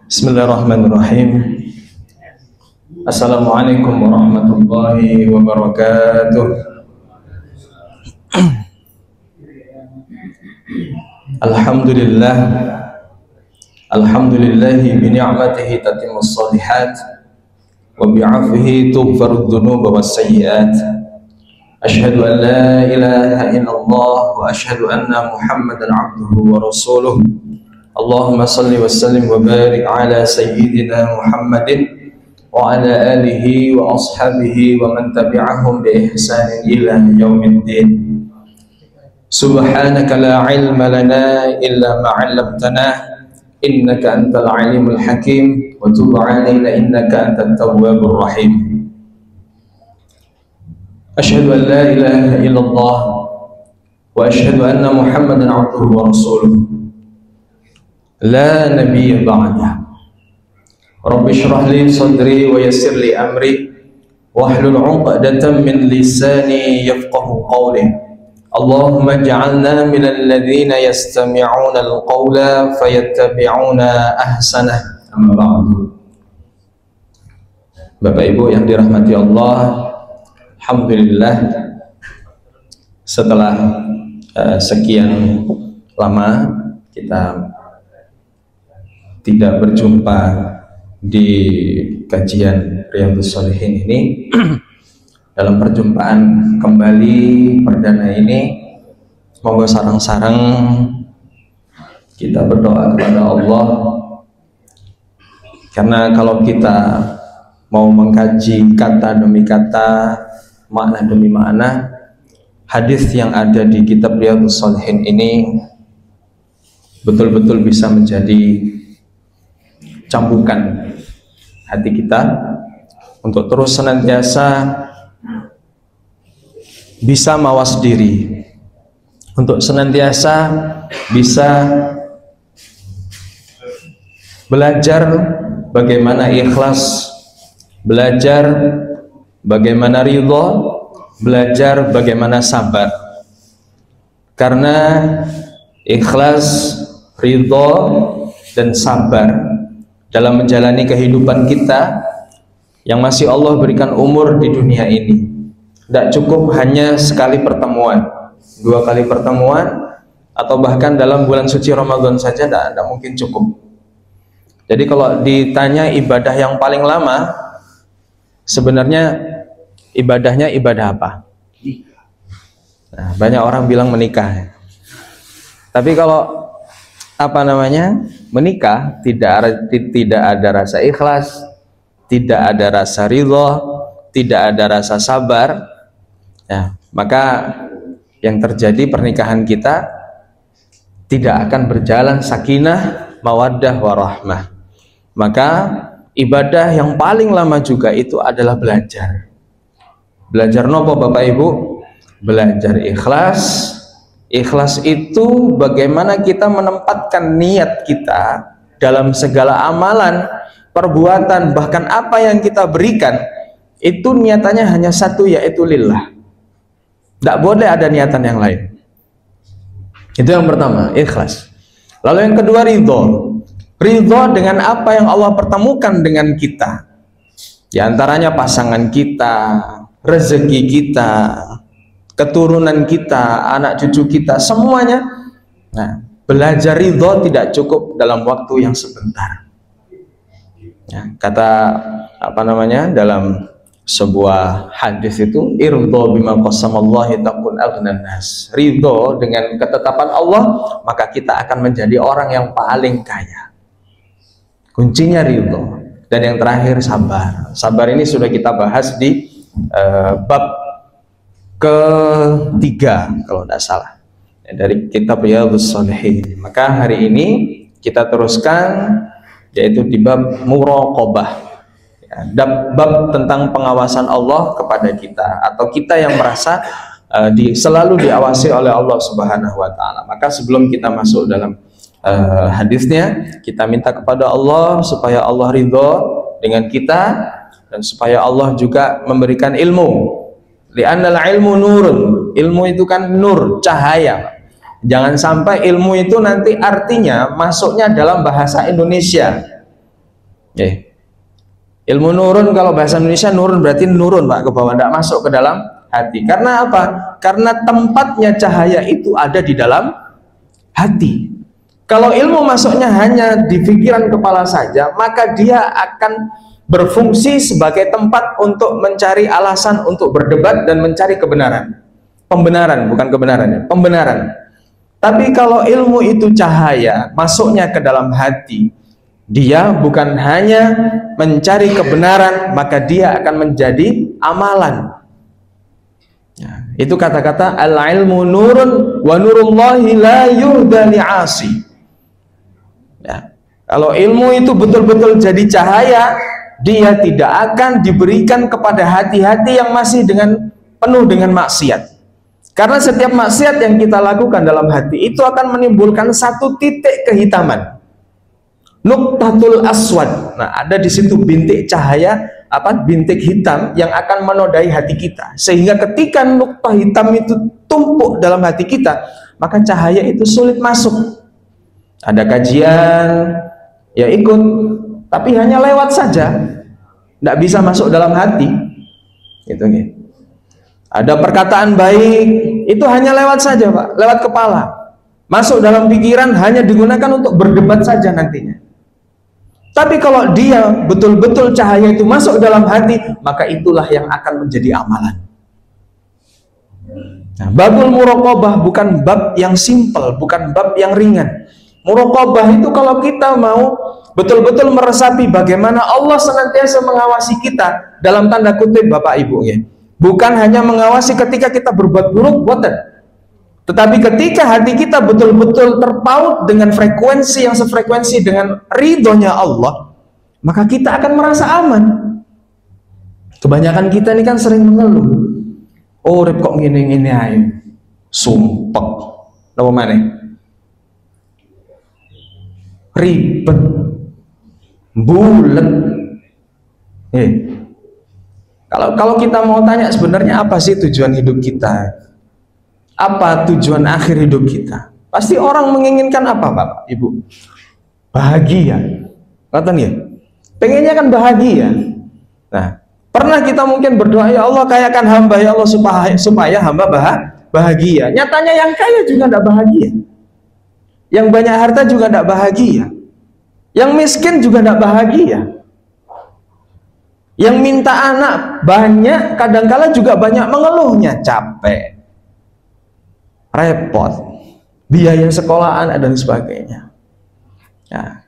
Bismillahirrahmanirrahim. Assalamualaikum warahmatullahi wabarakatuh. Alhamdulillah, alhamdulillahi bi ni'matihi tatimmus shalihat wa bi'afwihi tughfarud dzunub was sayyi'at. Asyhadu an la ilaha illallah wa asyhadu anna Muhammadan 'abduhu wa rasuluh. Allahumma salli wa sallim wa barik ala sayyidina Muhammadin wa ala alihi wa ashabihi wa man tabi'ahum bi ihsanin ila yaumiddin. Subhanaka la ilma lana illa ma 'allamtana innaka antal alimul hakim wa tub 'alaina innaka antat tawwabur rahim. Asyhadu an la ilaha illallah wa asyhadu anna Muhammadan 'abduhu wa rasuluh. La nabiyya ba'dah. Rabbi shrah li sadri wa yassir li amri wahlul 'uqdatam min lisani yafqahu qawli. Allahumma ij'alna minal ladzina yastami'una al-qawla fayattabi'una ahsanah. Amma ba'du. Bapak Ibu yang dirahmati Allah, alhamdulillah setelah sekian lama kita tidak berjumpa di kajian Riyadhus Shalihin ini. Dalam perjumpaan kembali perdana ini, monggo sareng-sareng kita berdoa kepada Allah, karena kalau kita mau mengkaji kata demi kata, makna demi makna hadis yang ada di kitab Riyadhus Shalihin ini betul-betul bisa menjadi cambukan hati kita untuk terus senantiasa bisa mawas diri, untuk senantiasa bisa belajar bagaimana ikhlas, belajar bagaimana ridho, belajar bagaimana sabar. Karena ikhlas, ridho, dan sabar dalam menjalani kehidupan kita yang masih Allah berikan umur di dunia ini, tidak cukup hanya sekali pertemuan, 2 kali pertemuan, atau bahkan dalam bulan suci Ramadan saja tidak mungkin cukup. Jadi kalau ditanya ibadah yang paling lama, sebenarnya ibadahnya ibadah apa? Nah, banyak orang bilang menikah. Tapi kalau menikah tidak ada rasa ikhlas, tidak ada rasa ridho, tidak ada rasa sabar, ya, maka yang terjadi pernikahan kita tidak akan berjalan sakinah, mawaddah, warahmah. Maka ibadah yang paling lama juga itu adalah belajar. Belajar nopo Bapak Ibu? Belajar ikhlas. Ikhlas itu bagaimana kita menempatkan niat kita dalam segala amalan, perbuatan, bahkan apa yang kita berikan, itu niatannya hanya satu, yaitu lillah. Tidak boleh ada niatan yang lain. Itu yang pertama, ikhlas. Lalu yang kedua, ridho. Ridho dengan apa yang Allah pertemukan dengan kita, di antaranya pasangan kita, rezeki kita, keturunan kita, anak cucu kita, semuanya. Nah, belajar ridho tidak cukup dalam waktu yang sebentar. Ya, kata dalam sebuah hadis itu, irdho bima qasamallahi takun aghnan nas. Ridho dengan ketetapan Allah, maka kita akan menjadi orang yang paling kaya. Kuncinya ridho. Dan yang terakhir, sabar. Sabar ini sudah kita bahas di bab ketiga kalau tidak salah, dari kitab Riyadhus Shalihin. Maka hari ini kita teruskan, yaitu di bab muraqabah, ya, bab tentang pengawasan Allah kepada kita, atau kita yang merasa selalu diawasi oleh Allah Subhanahu wa Ta'ala. Maka sebelum kita masuk dalam hadisnya, kita minta kepada Allah supaya Allah ridho dengan kita, dan supaya Allah juga memberikan ilmu. Li'annal ilmu nurun. Ilmu itu kan nur, cahaya. Jangan sampai ilmu itu nanti artinya masuknya dalam bahasa Indonesia. Ilmu nurun, kalau bahasa Indonesia nurun berarti nurun Pak ke bawah, tidak masuk ke dalam hati. Karena apa? Karena tempatnya cahaya itu ada di dalam hati. Kalau ilmu masuknya hanya di pikiran kepala saja, maka dia akan berfungsi sebagai tempat untuk mencari alasan untuk berdebat dan mencari kebenaran. Pembenaran, bukan kebenaran ya, pembenaran. Tapi kalau ilmu itu cahaya, masuknya ke dalam hati, dia bukan hanya mencari kebenaran, maka dia akan menjadi amalan. Ya, itu kata-kata al-ilmu nurun wa nurullahi la yuhda li'asi. Ya, kalau ilmu itu betul-betul jadi cahaya, dia tidak akan diberikan kepada hati-hati yang masih penuh dengan maksiat. Karena setiap maksiat yang kita lakukan dalam hati itu akan menimbulkan satu titik kehitaman. Nuqtatul aswad. Nah, ada di situ bintik cahaya, bintik hitam yang akan menodai hati kita. Sehingga ketika nuqtah hitam itu tumpuk dalam hati kita, maka cahaya itu sulit masuk. Ada kajian, ya ikut, tapi hanya lewat saja, tidak bisa masuk dalam hati. Itu nih. Ada perkataan baik, itu hanya lewat saja Pak, lewat kepala. Masuk dalam pikiran hanya digunakan untuk berdebat saja nantinya. Tapi kalau dia betul-betul cahaya itu masuk dalam hati, maka itulah yang akan menjadi amalan. Nah, babul muraqabah bukan bab yang simpel, bukan bab yang ringan. Muraqabah itu kalau kita mau betul-betul meresapi bagaimana Allah senantiasa mengawasi kita, dalam tanda kutip Bapak Ibu ya. Bukan hanya mengawasi ketika kita berbuat buruk, tetapi ketika hati kita betul-betul terpaut dengan frekuensi yang sefrekuensi dengan ridhonya Allah, maka kita akan merasa aman. Kebanyakan kita ini kan sering mengeluh, oh rep kok gini-gini aja, sumpek, apa mana? Ribet, bulet. Kalau kita mau tanya sebenarnya apa sih tujuan hidup kita? Apa tujuan akhir hidup kita? Pasti orang menginginkan apa Bapak Ibu? Bahagia. Kata ya? Pengennya kan bahagia. Nah, pernah kita mungkin berdoa, ya Allah kayakan hamba ya Allah supaya hamba bahagia. Nyatanya yang kaya juga tidak bahagia. Yang banyak harta juga tidak bahagia. Yang miskin juga tidak bahagia. Yang minta anak banyak, kadangkala juga banyak mengeluhnya, capek, repot, biaya sekolahan dan sebagainya. Nah,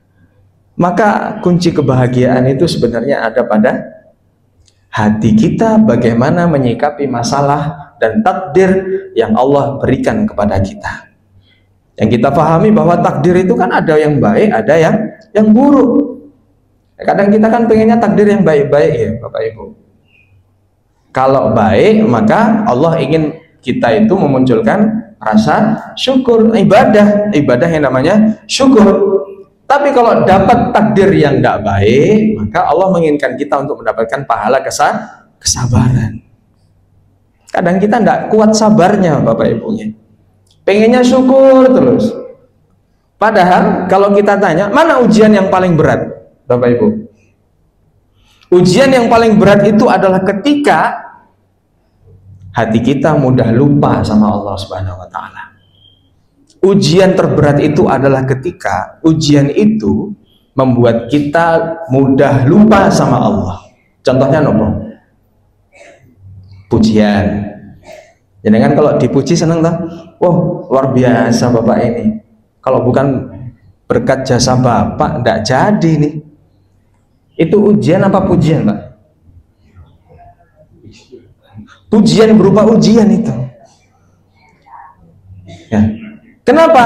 maka kunci kebahagiaan itu sebenarnya ada pada hati kita, bagaimana menyikapi masalah dan takdir yang Allah berikan kepada kita. Yang kita pahami bahwa takdir itu kan ada yang baik, ada yang buruk. Kadang kita kan pengennya takdir yang baik-baik ya Bapak Ibu. Kalau baik, maka Allah ingin kita itu memunculkan rasa syukur, ibadah yang namanya syukur. Tapi kalau dapat takdir yang tidak baik, maka Allah menginginkan kita untuk mendapatkan pahala kesabaran. Kadang kita tidak kuat sabarnya Bapak Ibunya, pengennya syukur terus. Padahal kalau kita tanya, mana ujian yang paling berat Bapak Ibu? Ujian yang paling berat itu adalah ketika hati kita mudah lupa sama Allah Subhanahu wa Ta'ala. Ujian terberat itu adalah ketika ujian itu membuat kita mudah lupa sama Allah. Contohnya nopo? Pujian. Jadi kan kalau dipuji seneng toh? Wah, luar biasa Bapak ini. Kalau bukan berkat jasa Bapak, tidak jadi nih. Itu ujian apa pujian Pak? Pujian berupa ujian itu ya. Kenapa?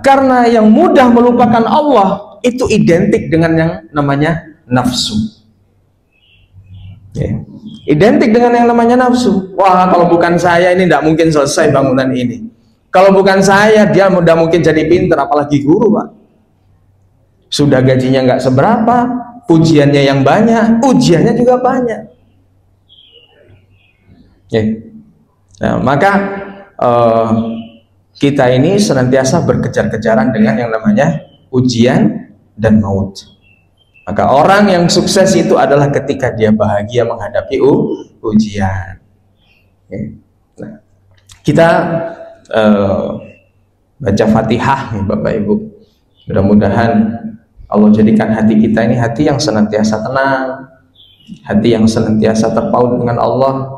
Karena yang mudah melupakan Allah itu identik dengan yang namanya nafsu ya. Identik dengan yang namanya nafsu. Wah, kalau bukan saya ini tidak mungkin selesai bangunan ini. Kalau bukan saya, dia mudah mungkin jadi pinter, apalagi guru Pak. Sudah gajinya nggak seberapa, pujiannya yang banyak, ujiannya juga banyak. Nah, maka kita ini senantiasa berkejar-kejaran dengan yang namanya ujian dan maut. Maka orang yang sukses itu adalah ketika dia bahagia menghadapi ujian. Nah, kita baca Fatihah nih Bapak Ibu. Mudah-mudahan Allah jadikan hati kita ini hati yang senantiasa tenang, hati yang senantiasa terpaut dengan Allah,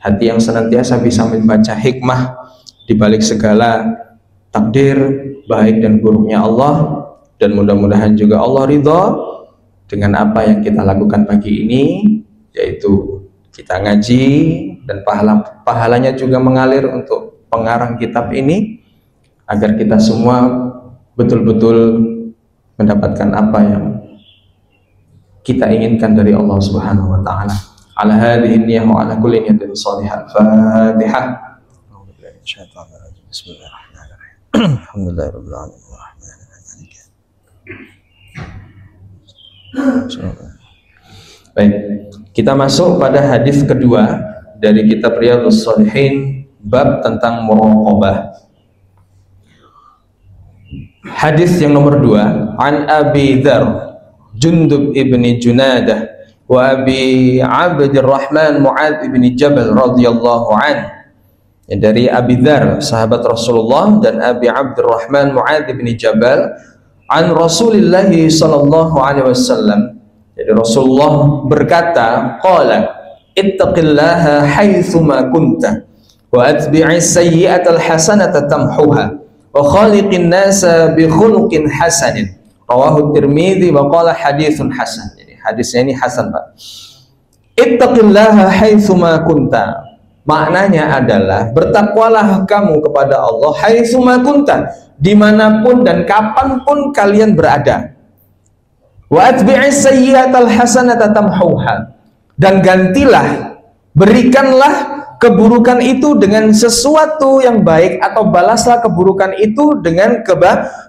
hati yang senantiasa bisa membaca hikmah di balik segala takdir baik dan buruknya Allah, dan mudah-mudahan juga Allah ridha dengan apa yang kita lakukan pagi ini, yaitu kita ngaji dan pahalanya juga mengalir untuk pengarang kitab ini, agar kita semua betul-betul mendapatkan apa yang kita inginkan dari Allah Subhanahu wa taala. Ala hadhihi niyyah wa ala kulli niyatin shalihah. Fatihah. Bismillahirrahmanirrahim. Alhamdulillahirabbil alamin. Baik, kita masuk pada hadis kedua dari kitab Riyadhus Shalihin, bab tentang muraqabah. Hadis yang nomor 2, an Abi Dzar Jundub ibni Junadah wa Abi Abdurrahman Mu'adz ibni Jabal radhiyallahu an. Dari Abi Dzar sahabat Rasulullah dan Abi Abdurrahman Mu'adz ibni Jabal an Rasulillah sallallahu alaihi wasallam. Jadi Rasulullah berkata, qala ittaqillaha haitsu ma kunta wa atbi'is sayyi'atal hasanata tamhuha wa khaliqin nasa bi khuluqin hasanin. Rawahu Tirmidzi wa qala haditsun hasan. Jadi hadisnya ini hasan, Pak. Ittaqillaha haitsu ma kunta. Maknanya adalah bertakwalah kamu kepada Allah haitsu ma kunta, dimanapun dan kapanpun kalian berada. Wa atbi'is sayyi'atal hasanata tamhuha, dan gantilah, berikanlah keburukan itu dengan sesuatu yang baik, atau balaslah keburukan itu dengan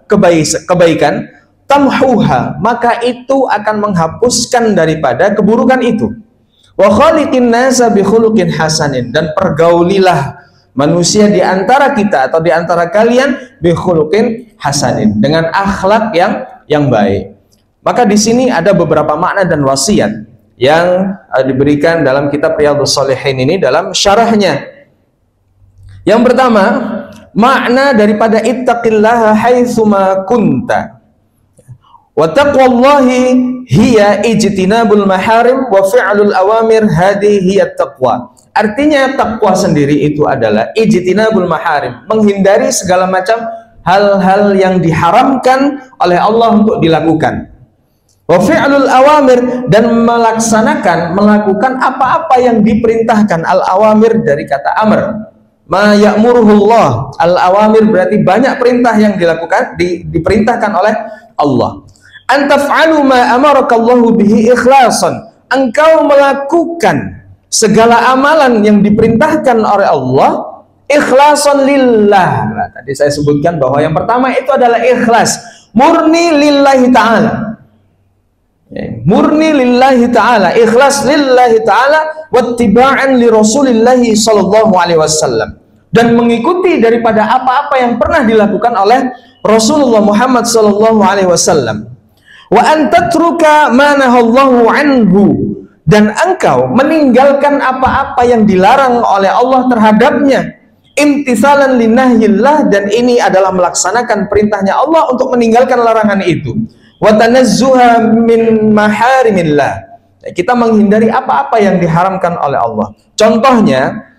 kebaikan, tamhuha, maka itu akan menghapuskan daripada keburukan itu. Wa khaliqin nasa bi khuluqin hasanin, dan pergaulilah manusia di antara kita atau di antara kalian bi khuluqin hasanin, dengan akhlak yang baik. Maka di sini ada beberapa makna dan wasiat yang diberikan dalam kitab Riyadhus Shalihin ini dalam syarahnya. Yang pertama, makna daripada ittaqillaha haitsu ma kunta. Wa taqwallahi hiya ijtinabul maharim wa fi'lul awamir, hadhihi hiya taqwa. Artinya takwa sendiri itu adalah ijtinabul maharim, menghindari segala macam hal-hal yang diharamkan oleh Allah untuk dilakukan. Wa fi'lul awamir, dan melakukan apa-apa yang diperintahkan. Al-awamir dari kata amr, ma ya'muruhullah. Al-awamir berarti banyak perintah yang dilakukan, diperintahkan oleh Allah. Antaf'alu ma amarakallahu bihi ikhlasan, engkau melakukan segala amalan yang diperintahkan oleh Allah ikhlasan lillah. Nah, tadi saya sebutkan bahwa yang pertama itu adalah ikhlas, murni lillahi ta'ala. Murni lillahi ta'ala, ikhlas lillahi ta'ala, wattiba'an li rasulillahi sallallahu alaihi wasallam, dan mengikuti daripada apa-apa yang pernah dilakukan oleh Rasulullah Muhammad sallallahu alaihi wasallam. Wa antatruka ma nahallahu anhu, dan engkau meninggalkan apa-apa yang dilarang oleh Allah terhadapnya. Imtisalan linahyillah, dan ini adalah melaksanakan perintahnya Allah untuk meninggalkan larangan itu. Wa tanazzuha min maharimillah, kita menghindari apa-apa yang diharamkan oleh Allah. Contohnya,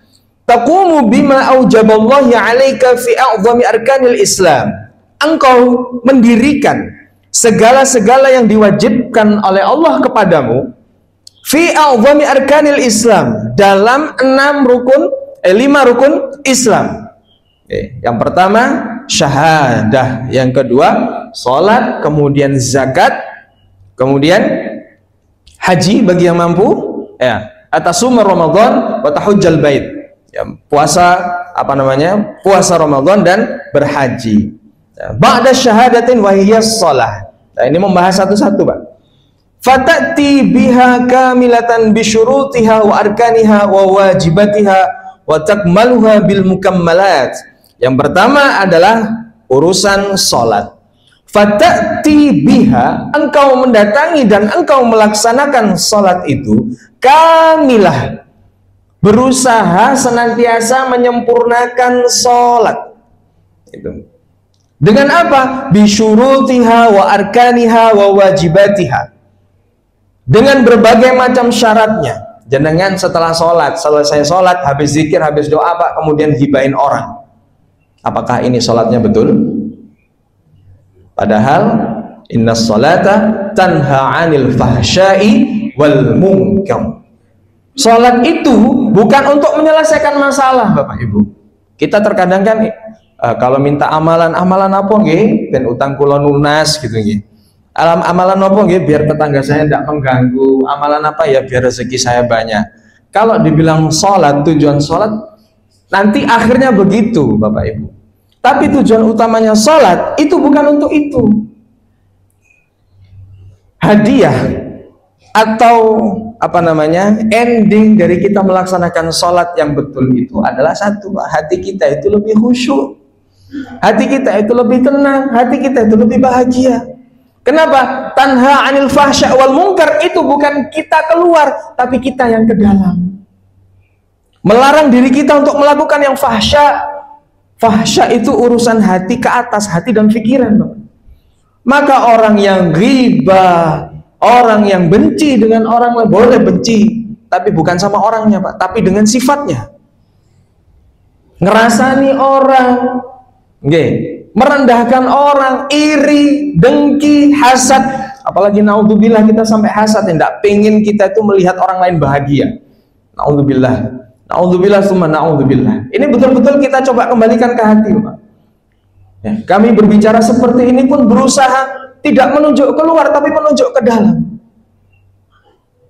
taqumu bima aujaballahi 'alaika fi a'dhami arkanil Islam, engkau mendirikan segala-segala yang diwajibkan oleh Allah kepadamu fi a'dhami arkanil Islam, dalam 5 rukun Islam. Yang pertama syahadah, yang kedua salat, kemudian zakat, kemudian haji bagi yang mampu, atasumma Ramadan wa tahujjal bait, puasa puasa Ramadan dan berhaji. Ba'da syahadatin wa hiya shalah. Nah, ini membahas satu-satu, Pak. Fatati biha kamilatan bi syurutiha wa arkaniha wa wajibatiha wa takmaluha bil mukammalat. Yang pertama adalah urusan salat. Fata'ti biha, engkau mendatangi dan engkau melaksanakan sholat itu kamilah, berusaha senantiasa menyempurnakan sholat itu. Dengan apa? Bisyurutiha wa arkaniha wa wajibatiha, dengan berbagai macam syaratnya. Jangan setelah sholat, selesai sholat, habis zikir, habis doa, Pak, kemudian hibahin orang. Apakah ini sholatnya betul? Padahal inna sholata tanha 'anil fahsya'i wal munkar. Sholat itu bukan untuk menyelesaikan masalah, Bapak Ibu. Kita terkadang kan kalau minta amalan apa nggih ben utang kula lunas gitu nggih. Amalan apa nggih biar tetangga saya tidak mengganggu. Amalan apa ya biar rezeki saya banyak. Kalau dibilang sholat, tujuan sholat nanti akhirnya begitu, Bapak Ibu. Tapi tujuan utamanya sholat itu bukan untuk itu. Hadiah atau apa namanya, ending dari kita melaksanakan sholat yang betul itu adalah satu, Pak. Hati kita itu lebih khusyuk, hati kita itu lebih tenang, hati kita itu lebih bahagia. Kenapa? Tanha 'anil fahsya wal munkar itu bukan kita keluar, tapi kita yang ke dalam. Melarang diri kita untuk melakukan yang fahsya. Fahsya itu urusan hati ke atas, hati dan pikiran, Pak. Maka orang yang ghibah, orang yang benci dengan orang lain, boleh benci, tapi bukan sama orangnya, Pak, tapi dengan sifatnya. Ngerasani orang, merendahkan orang, iri, dengki, hasad. Apalagi naudzubillah kita sampai hasad, tidak pengen kita itu melihat orang lain bahagia. Naudzubillah. Naudzubillah summa naudzubillah. Ini betul-betul kita coba kembalikan ke hati, Pak. Ya, kami berbicara seperti ini pun berusaha tidak menunjuk keluar, tapi menunjuk ke dalam.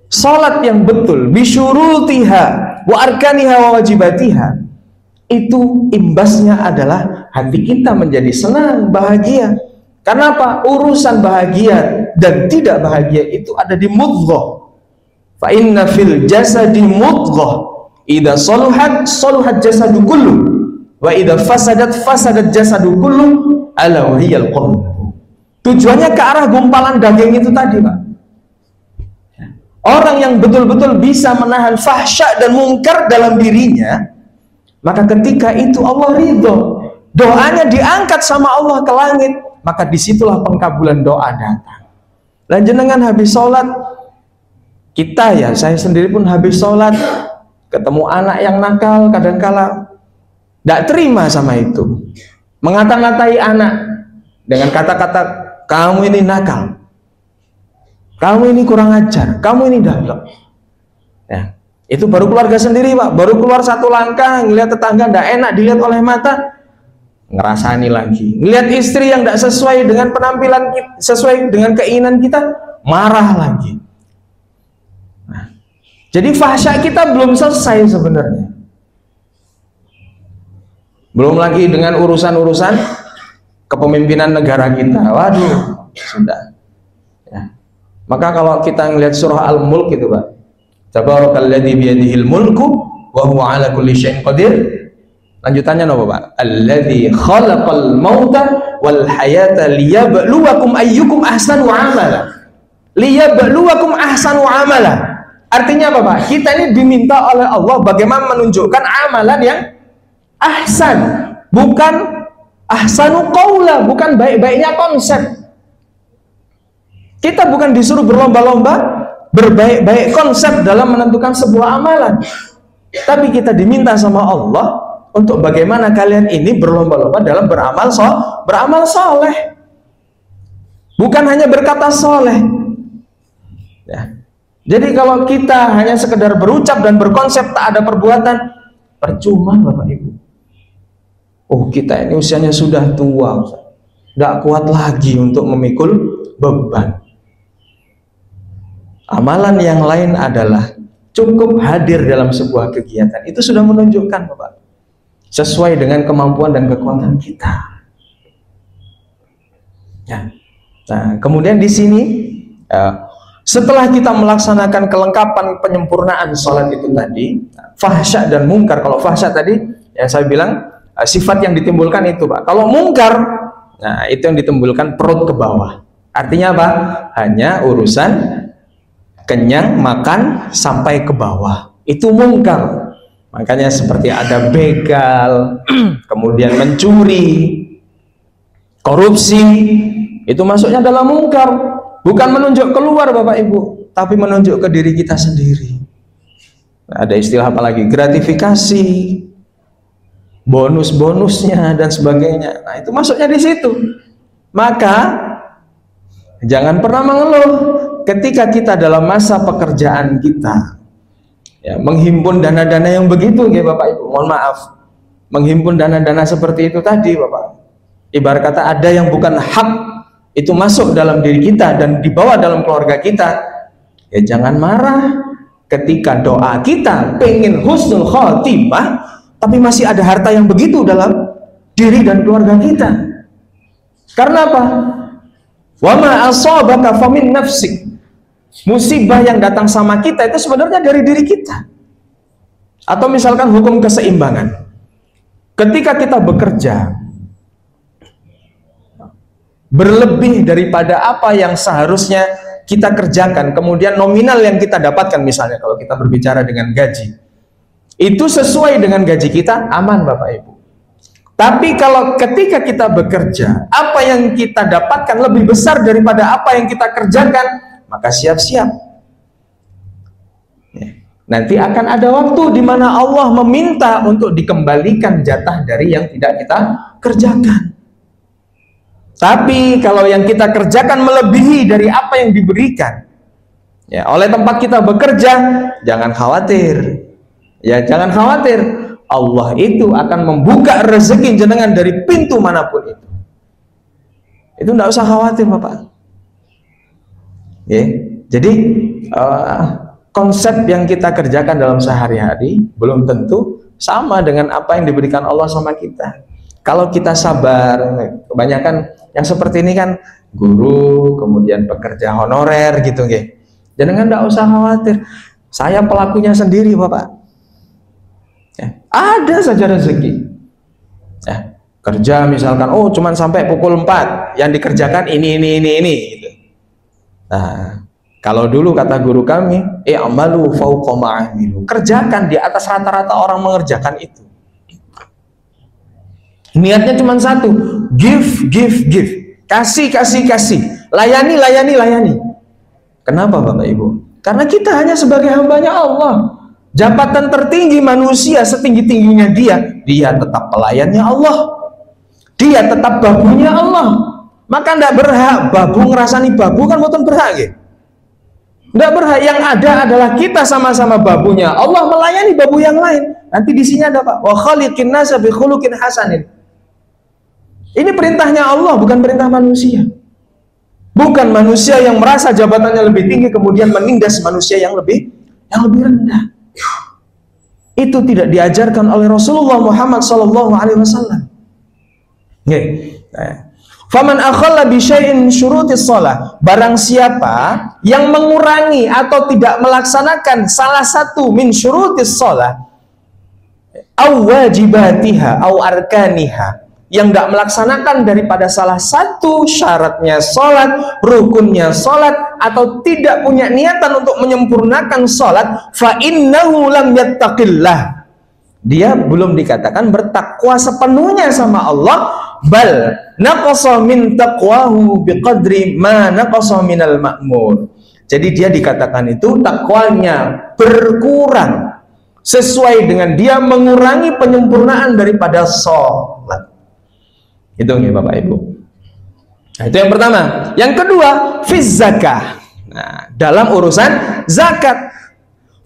Salat yang betul, bisyurutiha wa arkaniha wa wajibatiha, itu imbasnya adalah hati kita menjadi senang, bahagia. Karena apa? Urusan bahagia dan tidak bahagia itu ada di mudghah. Fa inna fil jasadi mudghah. Idza saluhat saluhat jasadu kullu wa idza fasadat jasadu kullu ala wahiyal qalb. Tujuannya ke arah gumpalan daging itu tadi, Pak. Orang yang betul-betul bisa menahan fahsya dan mungkar dalam dirinya, maka ketika itu Allah ridho, doanya diangkat sama Allah ke langit, maka disitulah pengkabulan doa datang. Dan jenengan habis sholat, kita ya, saya sendiri pun habis sholat, ketemu anak yang nakal, kadangkala tidak terima sama itu, mengata-ngatai anak dengan kata-kata, kamu ini nakal, kamu ini kurang ajar, kamu ini dablek. Ya, itu baru keluarga sendiri, Pak. Baru keluar satu langkah, ngelihat tetangga tidak enak dilihat oleh mata, ngerasani lagi. Ngelihat istri yang tidak sesuai dengan penampilan kita, sesuai dengan keinginan kita, marah lagi. Jadi fahsya kita belum selesai sebenarnya. Belum lagi dengan urusan-urusan kepemimpinan negara kita. Waduh, sudah. Ya. Maka kalau kita ngelihat surah Al-Mulk itu, Pak. Tabarakalladzi biyadihil mulku wa huwa ala kulli syai'in qadir. Lanjutannya apa, Pak? Alladzi khalaqal mauta wal hayata liyabluwakum ayyukum ahsanu amala. Liyabluwakum ahsanu amala. Artinya apa, Pak? Kita ini diminta oleh Allah bagaimana menunjukkan amalan yang ahsan, bukan ahsanu qaula, bukan baik-baiknya konsep. Kita bukan disuruh berlomba-lomba berbaik-baik konsep dalam menentukan sebuah amalan, tapi kita diminta sama Allah untuk bagaimana kalian ini berlomba-lomba dalam beramal soleh, bukan hanya berkata soleh. Ya. Jadi kalau kita hanya sekedar berucap dan berkonsep tak ada perbuatan, percuma, Bapak Ibu. Oh, kita ini usianya sudah tua, tidak kuat lagi untuk memikul beban. Amalan yang lain adalah cukup hadir dalam sebuah kegiatan, itu sudah menunjukkan, Bapak, sesuai dengan kemampuan dan kekuatan kita. Ya. Nah, kemudian di sini setelah kita melaksanakan kelengkapan penyempurnaan sholat itu tadi, fahsya dan mungkar. Kalau fahsya tadi yang saya bilang sifat yang ditimbulkan itu, Pak. Kalau mungkar, Nah, itu yang ditimbulkan perut ke bawah. Artinya apa? Hanya urusan kenyang, makan, sampai ke bawah. Itu mungkar. Makanya seperti ada begal, kemudian mencuri, korupsi, itu masuknya dalam mungkar. Bukan menunjuk keluar Bapak Ibu, tapi menunjuk ke diri kita sendiri. Ada istilah apa lagi? Gratifikasi, bonus-bonusnya dan sebagainya. Nah, itu masuknya di situ. Maka jangan pernah mengeluh ketika kita dalam masa pekerjaan kita, ya, menghimpun dana-dana yang begitu, ya Bapak Ibu. Mohon maaf, menghimpun dana-dana seperti itu tadi, Bapak. Ibarat kata ada yang bukan hak itu masuk dalam diri kita dan dibawa dalam keluarga kita. Ya jangan marah ketika doa kita pengen husnul khotimah, tapi masih ada harta yang begitu dalam diri dan keluarga kita. Karena apa? Wa ma asabaka famin nafsik. Musibah yang datang sama kita itu sebenarnya dari diri kita. Atau misalkan hukum keseimbangan. Ketika kita bekerja berlebih daripada apa yang seharusnya kita kerjakan, kemudian nominal yang kita dapatkan, misalnya kalau kita berbicara dengan gaji, itu sesuai dengan gaji kita, aman Bapak Ibu. Tapi kalau ketika kita bekerja, apa yang kita dapatkan lebih besar daripada apa yang kita kerjakan, maka siap-siap. Nanti akan ada waktu di mana Allah meminta untuk dikembalikan jatah dari yang tidak kita kerjakan. Tapi kalau yang kita kerjakan melebihi dari apa yang diberikan, ya, oleh tempat kita bekerja, jangan khawatir. Ya, jangan khawatir. Allah itu akan membuka rezeki jenengan dari pintu manapun itu. Itu enggak usah khawatir, Bapak. Ya, jadi konsep yang kita kerjakan dalam sehari-hari belum tentu sama dengan apa yang diberikan Allah sama kita. Kalau kita sabar, kebanyakan yang seperti ini kan guru, kemudian pekerja honorer gitu, nggih. Jangan enggak usah khawatir. Saya pelakunya sendiri, Bapak. Ya, ada saja rezeki. Ya, kerja misalkan, oh cuman sampai pukul 4, yang dikerjakan ini gitu. Nah, kalau dulu kata guru kami, i'malu fauqa ma'amilu. Kerjakan di atas rata-rata orang mengerjakan itu. Niatnya cuma satu, give. Kasih. Layani. Kenapa Bapak Ibu? Karena kita hanya sebagai hambanya Allah. Jabatan tertinggi manusia setinggi-tingginya dia tetap pelayannya Allah. Dia tetap babunya Allah. Maka tidak berhak babu ngerasani babu, kan bukan berhak gitu. Tidak berhak. Yang ada adalah kita sama-sama babunya Allah melayani babu yang lain. Nanti di sini ada Pak, wa khaliqin nasa bi khuluqin hasanin. Ini perintahnya Allah, bukan perintah manusia. Bukan manusia yang merasa jabatannya lebih tinggi kemudian menindas manusia yang lebih rendah. Itu tidak diajarkan oleh Rasulullah Muhammad SAW. Faman akhalla bi syai'in syurutis shalah, barang siapa yang mengurangi atau tidak melaksanakan salah satu min syurutis shalah aw wajibatiha aw arkaniha, yang tidak melaksanakan daripada salah satu syaratnya sholat, rukunnya sholat, atau tidak punya niatan untuk menyempurnakan sholat, fa innahu lam yattaqillah, dia belum dikatakan bertakwa sepenuhnya sama Allah. Bal naqasa min taqwahu biqadri ma naqasa minal ma'mur. Jadi dia dikatakan itu takwanya berkurang sesuai dengan dia mengurangi penyempurnaan daripada sholat. Itu nih Bapak Ibu. Nah, itu yang pertama. Yang kedua, fiz zakah. Nah, dalam urusan zakat,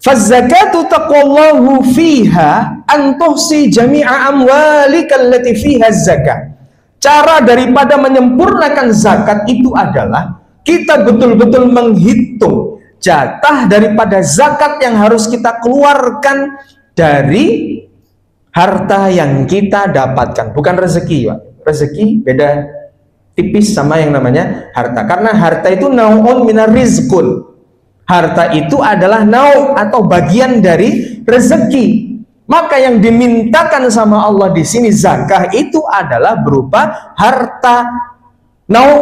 faz zakatu taqwallahu fiha an tuhsi jami'a amwalika allati fiha zakah. Cara daripada menyempurnakan zakat itu adalah kita betul-betul menghitung jatah daripada zakat yang harus kita keluarkan dari harta yang kita dapatkan, bukan rezeki, Pak. Rezeki beda tipis sama yang namanya harta, karena harta itu nau'un minar rizqun. Harta itu adalah nau' atau bagian dari rezeki. Maka yang dimintakan sama Allah di sini zakah itu adalah berupa harta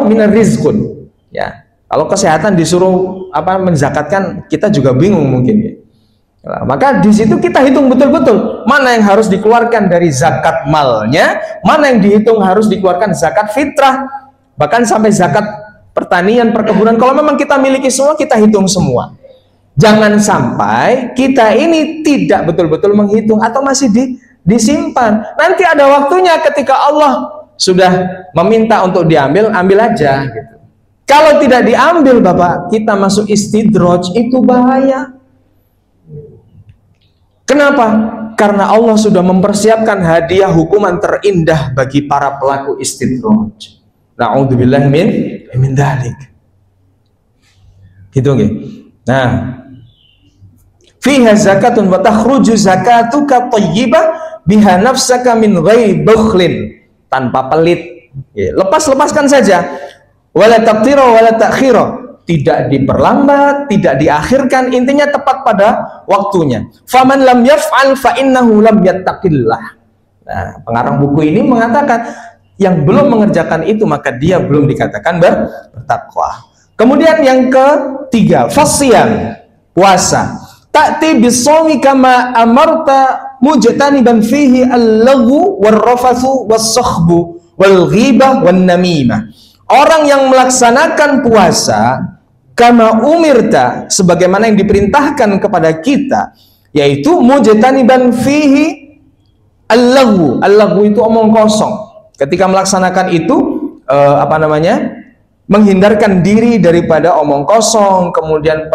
minar rizqun. Ya, kalau kesehatan disuruh menzakatkan, kita juga bingung mungkin ya. Nah, maka di situ kita hitung betul-betul mana yang harus dikeluarkan dari zakat malnya, mana yang dihitung harus dikeluarkan zakat fitrah, bahkan sampai zakat pertanian, perkebunan. Kalau memang kita miliki semua, kita hitung semua. Jangan sampai kita ini tidak betul-betul menghitung atau masih disimpan. Nanti ada waktunya ketika Allah sudah meminta untuk diambil, ambil aja gitu. Kalau tidak diambil Bapak, kita masuk istidraj, itu bahaya. Kenapa? Karena Allah sudah mempersiapkan hadiah hukuman terindah bagi para pelaku istidraj. Na'udzubillah min dzalik. Gitu nggih. Nah, fiha zakatun wa takhruju zakatuka thayyibah biha nafsaka min ghairi bukhlin, tanpa pelit. Lepaskan saja. Wala taqtira wala ta'khira. Tidak diperlambat, tidak diakhirkan, intinya tepat pada waktunya. Faman lam yaf'al fa innahu lam yattaqillah. Nah, pengarang buku ini mengatakan yang belum mengerjakan itu maka dia belum dikatakan bertakwa. Kemudian yang ketiga, fasyam, puasa. Ta'ti bisawmi kama amarta mujtaniban fihi al-laghu war-rafathu was-sakhbu wal-ghibah wan-namimah. Orang yang melaksanakan puasa kama umirta, sebagaimana yang diperintahkan kepada kita, yaitu mujtaniban fihi al-laghu. Al-laghu itu omong kosong. Ketika melaksanakan itu menghindarkan diri daripada omong kosong, kemudian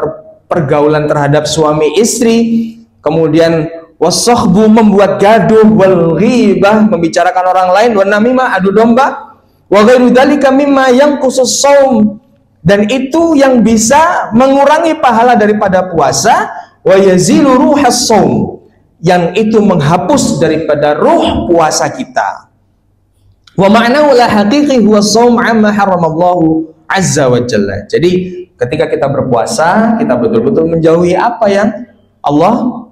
pergaulan terhadap suami istri, kemudian wasohbu, membuat gaduh, wal ghibah, membicarakan orang lain, wan namimah, adu domba, wa ghairu dzalika mimma yanqusus shaum, dan itu yang bisa mengurangi pahala daripada puasa, wa yazilu ruhas shaum, yang itu menghapus daripada ruh puasa kita. Wa ma'nahu la haqiqi huwa shaum amma haramallahu azza wa jalla. Jadi ketika kita berpuasa, kita betul-betul menjauhi apa yang Allah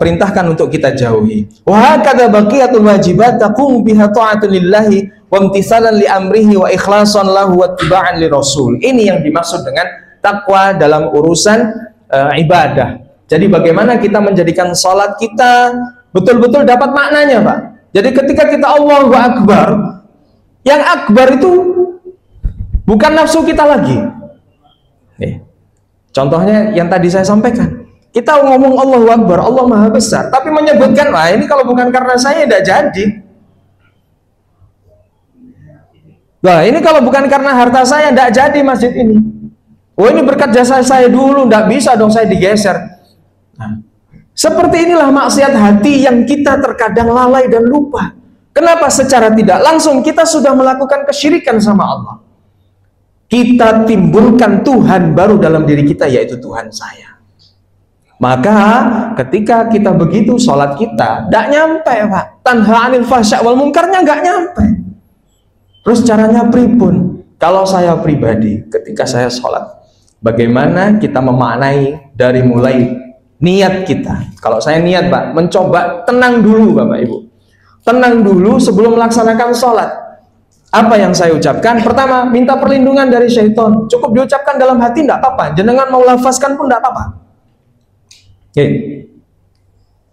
perintahkan untuk kita jauhi. Wa hakadha baqiyatul wajibat taqum biha ta'atun lillahi wa imtithalan li amrihi wa ikhlasan lahu wa ittiba'an li rasul. Ini yang dimaksud dengan takwa dalam urusan ibadah. Jadi bagaimana kita menjadikan salat kita betul-betul dapat maknanya, Pak. Jadi ketika kita Allahu Akbar, yang akbar itu bukan nafsu kita lagi. Contohnya yang tadi saya sampaikan. Kita ngomong Allahu Akbar, Allah Maha Besar, tapi menyebutkan, wah ini kalau bukan karena saya tidak jadi. Nah ini kalau bukan karena harta saya tidak jadi masjid ini. Oh ini berkat jasa saya dulu, tidak bisa dong saya digeser. Nah, seperti inilah maksiat hati yang kita terkadang lalai dan lupa. Kenapa? Secara tidak langsung kita sudah melakukan kesyirikan sama Allah. Kita timbulkan Tuhan baru dalam diri kita, yaitu Tuhan saya. Maka ketika kita begitu, sholat kita tidak nyampe, Pak. Tanha anil fahsya wal munkarnya nggak nyampe. Terus caranya pripun? Kalau saya pribadi, ketika saya sholat, bagaimana kita memaknai dari mulai niat kita? Kalau saya niat, Pak, mencoba tenang dulu, Bapak Ibu. Tenang dulu sebelum melaksanakan sholat. Apa yang saya ucapkan? Pertama, minta perlindungan dari syaitan. Cukup diucapkan dalam hati, tidak apa-apa. Jenengan mau lafazkan pun tidak apa-apa.